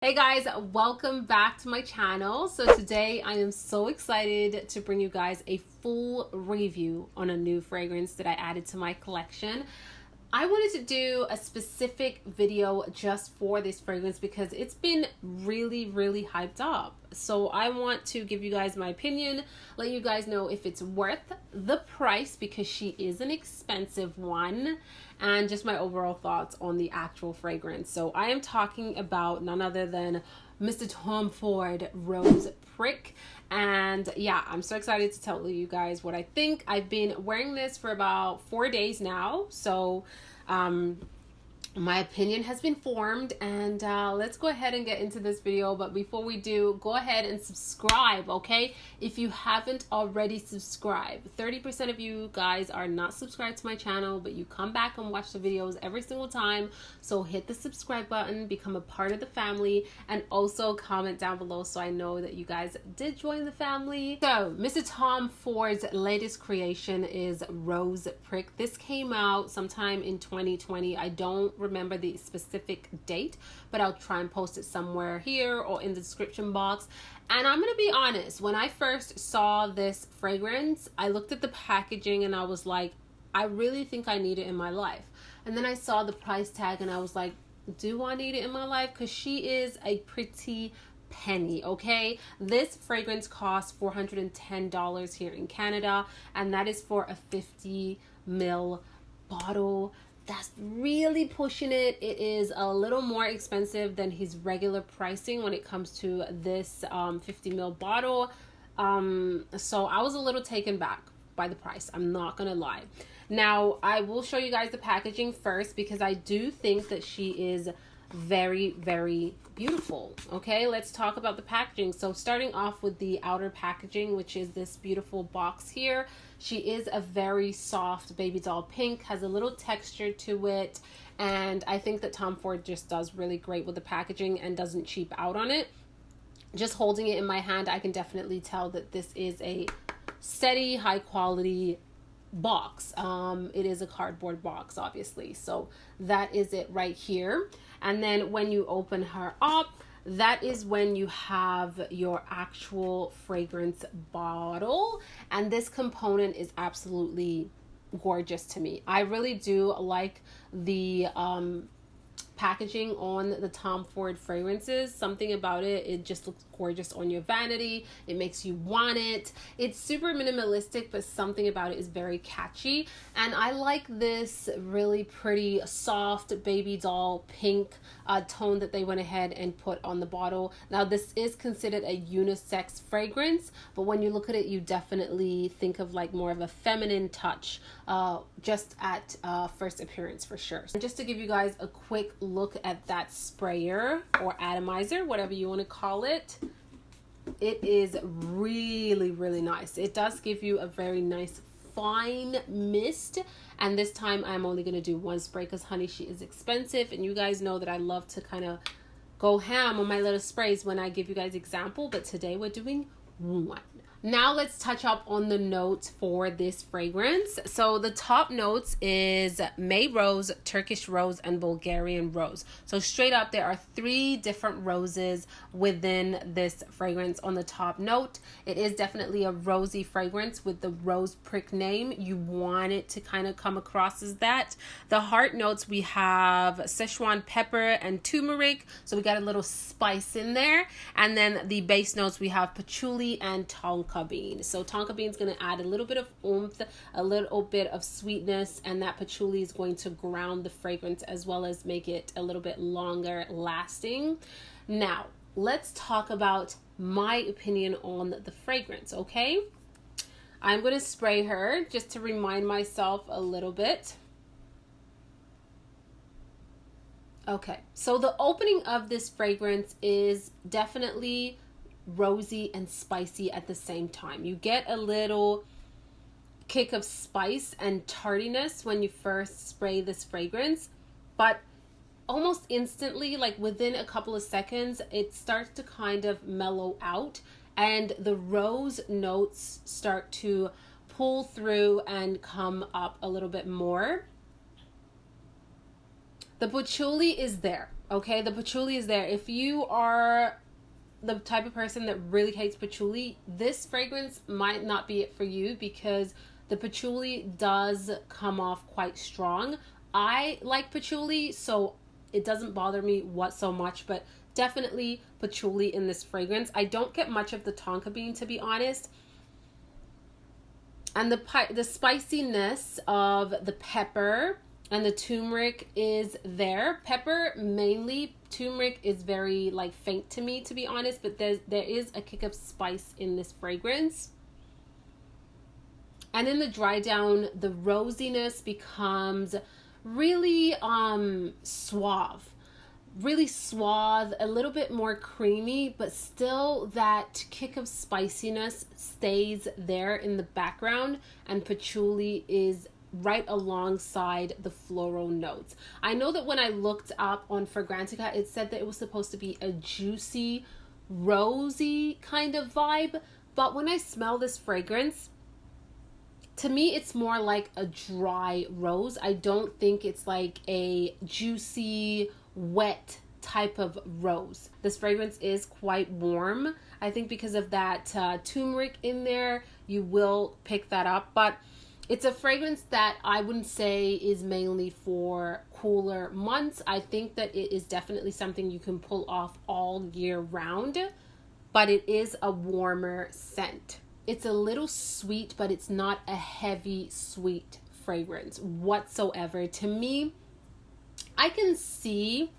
Hey guys, welcome back to my channel. So today I am so excited to bring you guys a full review on a new fragrance that I added to my collection. I wanted to do a specific video just for this fragrance because it's been really hyped up. So I want to give you guys my opinion, let you guys know if it's worth the price because she is an expensive one, and just my overall thoughts on the actual fragrance. So I am talking about none other than Mr. Tom Ford Rose Prick. And yeah, I'm so excited to tell you guys what I think. I've been wearing this for about 4 days now. So my opinion has been formed, and let's go ahead and get into this video. But before we do, go ahead and subscribe, okay? If you haven't already subscribed. 30% of you guys are not subscribed to my channel, but you come back and watch the videos every single time. So hit the subscribe button, become a part of the family, and also comment down below so I know that you guys did join the family. So Mr. Tom Ford's latest creation is Rose Prick. This came out sometime in 2020. I don't remember the specific date, but I'll try and post it somewhere here or in the description box. And I'm gonna be honest, when I first saw this fragrance, I looked at the packaging and I was like, I really think I need it in my life. And then I saw the price tag and I was like, do I need it in my life? Because she is a pretty penny, okay? This fragrance costs $410 here in Canada, and that is for a 50 ml bottle. That's really pushing it. It is a little more expensive than his regular pricing when it comes to this 50 ml bottle. So I was a little taken back by the price, I'm not gonna lie. Now I will show you guys the packaging first because I do think that she is very beautiful. Okay, let's talk about the packaging. So starting off with the outer packaging, which is this beautiful box here. She is a very soft baby doll pink, has a little texture to it, and I think that Tom Ford just does really great with the packaging and doesn't cheap out on it. Just holding it in my hand, I can definitely tell that this is a steady, high quality box. It is a cardboard box, obviously, so that is it right here. And then when you open her up, that is when you have your actual fragrance bottle, and this component is absolutely gorgeous to me. I really do like the packaging on the Tom Ford fragrances. Something about it, it just looks gorgeous on your vanity. It makes you want it. It's super minimalistic, but something about it is very catchy. And I like this really pretty soft baby doll pink tone that they went ahead and put on the bottle. Now this is considered a unisex fragrance, but when you look at it, you definitely think of like more of a feminine touch just at first appearance for sure. And just to give you guys a quick look at that sprayer or atomizer, whatever you want to call it, it is really nice. It does give you a very nice fine mist, and this time I'm only going to do one spray because honey, she is expensive, and you guys know that I love to kind of go ham on my little sprays when I give you guys example, but today we're doing one. Now let's touch up on the notes for this fragrance. So the top notes is May Rose, Turkish Rose, and Bulgarian Rose. So straight up, there are 3 different roses within this fragrance on the top note. It is definitely a rosy fragrance with the Rose Prick name. You want it to kind of come across as that. The heart notes, we have Szechuan pepper and turmeric. So we got a little spice in there. And then the base notes, we have patchouli and tonka bean. So tonka bean is going to add a little bit of oomph, a little bit of sweetness, and that patchouli is going to ground the fragrance as well as make it a little bit longer lasting. Now let's talk about my opinion on the fragrance. Okay, I'm going to spray her just to remind myself a little bit. Okay, so the opening of this fragrance is definitely rosy and spicy at the same time. You get a little kick of spice and tardiness when you first spray this fragrance, but almost instantly, like within a couple of seconds, it starts to kind of mellow out and the rose notes start to pull through and come up a little bit more. The patchouli is there. Okay, the patchouli is there. If you are the type of person that really hates patchouli, this fragrance might not be it for you, because the patchouli does come off quite strong. I like patchouli, so it doesn't bother me so much, but definitely patchouli in this fragrance. I don't get much of the tonka bean, to be honest. And the spiciness of the pepper and the turmeric is there. Pepper mainly. Turmeric is very like faint to me, to be honest, but there is a kick of spice in this fragrance. And in the dry down, the rosiness becomes really suave. Really suave, a little bit more creamy, but still that kick of spiciness stays there in the background, and patchouli is right alongside the floral notes. I know that when I looked up on Fragrantica, it said that it was supposed to be a juicy, rosy kind of vibe, but when I smell this fragrance, to me it's more like a dry rose. I don't think it's like a juicy, wet type of rose. This fragrance is quite warm. I think because of that turmeric in there, you will pick that up, but it's a fragrance that I wouldn't say is mainly for cooler months. I think that it is definitely something you can pull off all year round, but it is a warmer scent. It's a little sweet, but it's not a heavy sweet fragrance whatsoever. To me, I can see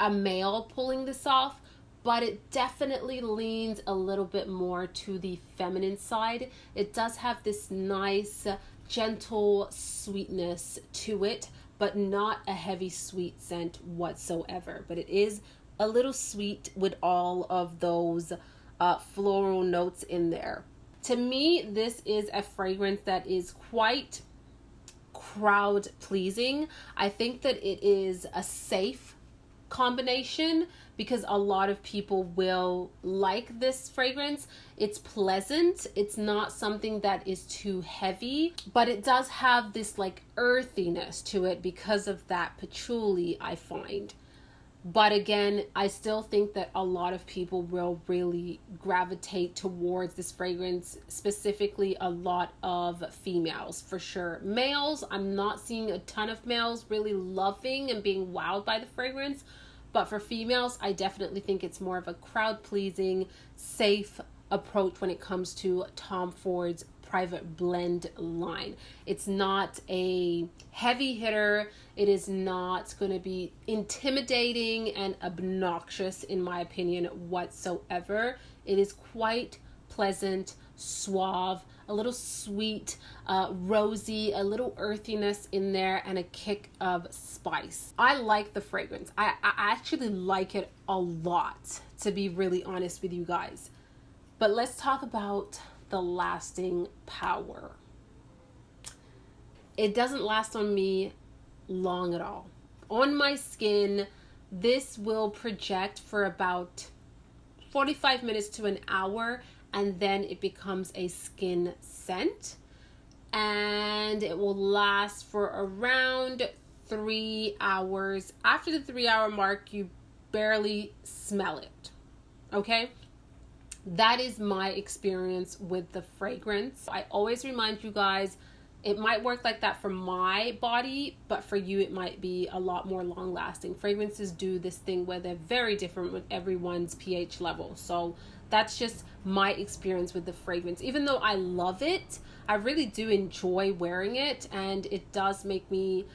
a male pulling this off, but it definitely leans a little bit more to the feminine side. It does have this nice, gentle sweetness to it, but not a heavy sweet scent whatsoever. But it is a little sweet with all of those floral notes in there. To me, this is a fragrance that is quite crowd pleasing. I think that it is a safe combination because a lot of people will like this fragrance. It's pleasant. It's not something that is too heavy, but it does have this like earthiness to it because of that patchouli, I find. But again, I still think that a lot of people will really gravitate towards this fragrance, specifically a lot of females for sure. Males, I'm not seeing a ton of males really loving and being wowed by the fragrance. But for females, I definitely think it's more of a crowd-pleasing, safe approach when it comes to Tom Ford's private blend line. It's not a heavy hitter. It is not going to be intimidating and obnoxious, in my opinion, whatsoever. It is quite pleasant, suave, a little sweet, rosy, a little earthiness in there, and a kick of spice. I like the fragrance. I actually like it a lot, to be really honest with you guys. But let's talk about the lasting power. It doesn't last on me long at all. On my skin, this will project for about 45 minutes to an hour, and then it becomes a skin scent, and it will last for around 3 hours. After the 3-hour mark, you barely smell it. Okay? That is my experience with the fragrance. I always remind you guys, it might work like that for my body, but for you it might be a lot more long lasting. Fragrances do this thing where they're very different with everyone's pH level. So that's just my experience with the fragrance. Even though I love it, I really do enjoy wearing it, and it does make me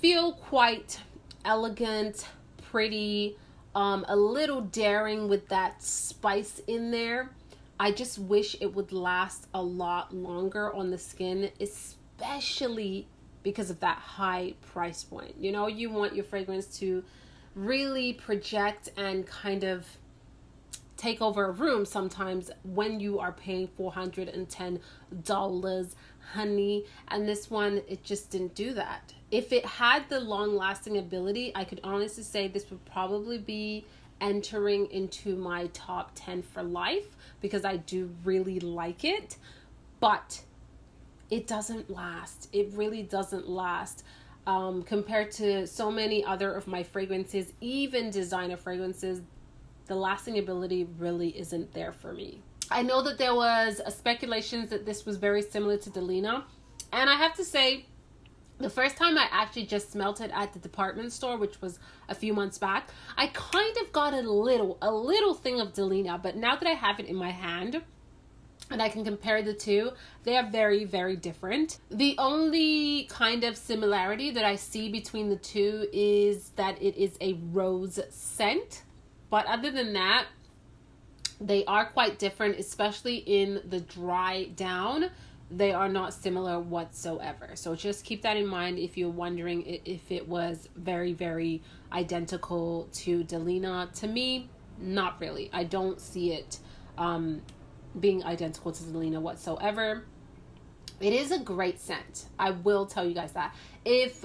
feel quite elegant, pretty, a little daring with that spice in there. I just wish it would last a lot longer on the skin, especially because of that high price point. You know, you want your fragrance to really project and kind of take over a room sometimes when you are paying $410, honey. And this one, it just didn't do that. If it had the long-lasting ability, I could honestly say this would probably be entering into my top 10 for life, because I do really like it, but it doesn't last. It really doesn't last. Compared to so many other of my fragrances, even designer fragrances, the lasting ability really isn't there for me. I know that there was a speculations that this was very similar to Delina, and I have to say, the first time I actually just smelt it at the department store, which was a few months back, I kind of got a little thing of Delina, but now that I have it in my hand and I can compare the two, they are very, very different. The only kind of similarity that I see between the two is that it is a rose scent. But other than that, they are quite different, especially in the dry down. They are not similar whatsoever. So just keep that in mind if you're wondering if it was very, very identical to Delina. To me, not really. I don't see it being identical to Delina whatsoever. It is a great scent. I will tell you guys that. If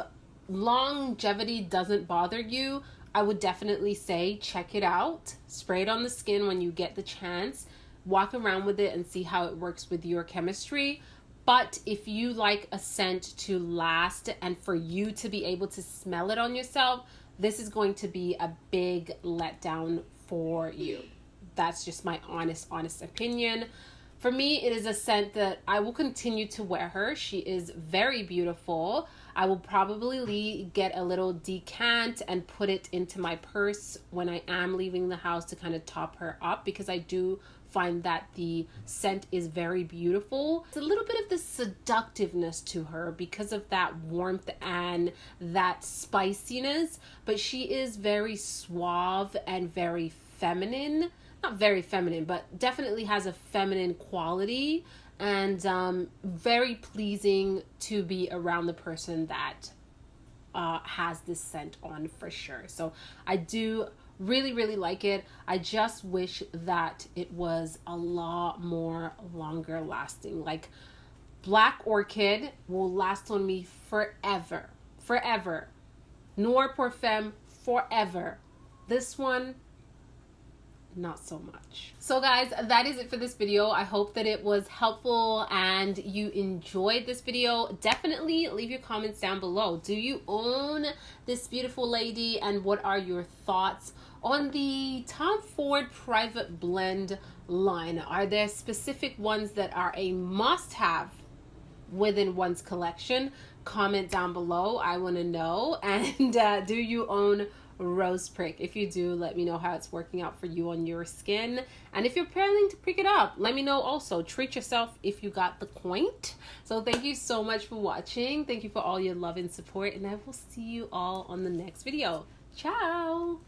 longevity doesn't bother you, I would definitely say check it out. Spray it on the skin when you get the chance. Walk around with it and see how it works with your chemistry. But if you like a scent to last and for you to be able to smell it on yourself, this is going to be a big letdown for you. That's just my honest opinion. For me, it is a scent that I will continue to wear her. She is very beautiful. I will probably get a little decant and put it into my purse when I am leaving the house to kind of top her up, because I do find that the scent is very beautiful. It's a little bit of the seductiveness to her because of that warmth and that spiciness, but she is very suave and very feminine. Not very feminine, but definitely has a feminine quality, and very pleasing to be around the person that has this scent on for sure. So I do really like it. I just wish that it was a lot more longer lasting. Like Black Orchid will last on me forever. Noir Parfum forever. This one, not so much. So guys, that is it for this video. I hope that it was helpful and you enjoyed this video. Definitely leave your comments down below. Do you own this beautiful lady, and what are your thoughts on the Tom Ford Private Blend line? Are there specific ones that are a must-have within one's collection? Comment down below. I want to know. And do you own Rose Prick? If you do, let me know how it's working out for you on your skin, and if you're planning to pick it up, let me know also. Treat yourself if you got the point. So thank you so much for watching. Thank you for all your love and support, and I will see you all on the next video. Ciao.